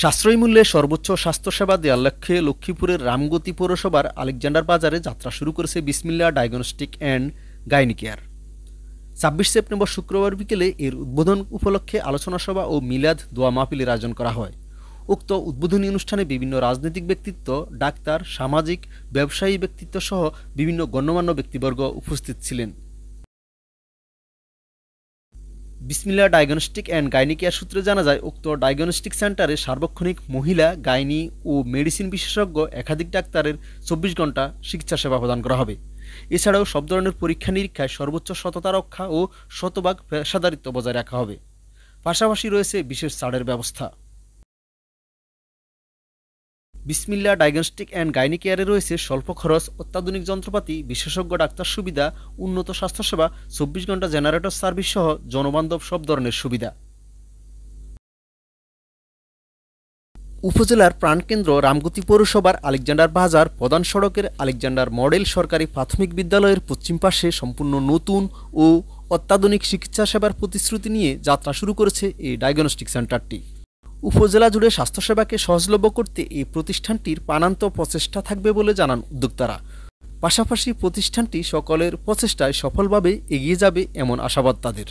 সাশ্রয়ী মূল্যে সর্বোচ্চ স্বাস্থ্যসেবা দেওয়ার লক্ষ্যে লক্ষ্মীপুরের রামগতি পৌরসভার আলেকজান্ডার বাজারে যাত্রা শুরু করেছে বিসমিল্লাহ diagnostic and gynae care. ২৬ September শুক্রবার বিকেলে এর উদ্বোধন উপলক্ষে আলোচনা সভা ও মিলাদ দোয়া মাহফিলের আয়োজন করা হয়। উক্ত উদ্বোধনী অনুষ্ঠানে বিভিন্ন রাজনৈতিক ব্যক্তিত্ব, ডাক্তার, সামাজিক, ব্যবসায়ী ব্যক্তিত্ব সহ বিভিন্ন গণ্যমান্য ব্যক্তিবর্গ উপস্থিত ছিলেন। বিসমিল্লাহ ডায়াগনস্টিক অ্যান্ড গাইনি কেয়ার সূত্রে জানা যায়, উক্ত ডায়াগনস্টিক সেন্টারে সার্বক্ষণিক মহিলা, গাইনি ও মেডিসিন বিশেষজ্ঞ একাধিক ডাক্তারের ২৪ ঘন্টা চিকিৎসা সেবা প্রদান করা হবে। এছাড়াও সব ধরনের পরীক্ষা নিরীক্ষায় সর্বোচ্চ সততা রক্ষা ও শতভাগ পেশাদারিত্ব বজায় রাখা হবে। পাশাপাশি রয়েছে বিশেষ ছাড়ের ব্যবস্থা। বিসমিল্লাহ ডায়াগনস্টিক অ্যান্ড গাইনি কেয়ারে রয়েছে স্বল্প খরচ, অত্যাধুনিক যন্ত্রপাতি, বিশেষজ্ঞ ডাক্তার সুবিধা, উন্নত স্বাস্থ্যসেবা, ২৪ ঘন্টা জেনারেটর সার্ভিস সহ জনবান্ধব সব ধরনের সুবিধা। উপজেলার প্রাণকেন্দ্র রামগতি পৌরসভার আলেকজান্ডার বাজার প্রধান সড়কের আলেকজান্ডার মডেল সরকারি প্রাথমিক বিদ্যালয়ের পশ্চিম পাশে সম্পূর্ণ নতুন ও অত্যাধুনিক চিকিৎসা সেবার প্রতিশ্রুতি নিয়ে যাত্রা শুরু করেছে এই ডায়াগনস্টিক সেন্টারটি। উপজেলা জুড়ে স্বাস্থ্যসেবাকে সহজলভ্য করতে এই প্রতিষ্ঠানটির প্রাণান্ত প্রচেষ্টা থাকবে বলে জানান উদ্যোক্তারা। পাশাপাশি প্রতিষ্ঠানটি সকলের প্রচেষ্টায় সফলভাবে এগিয়ে যাবে এমন আশাবাদ তাদের।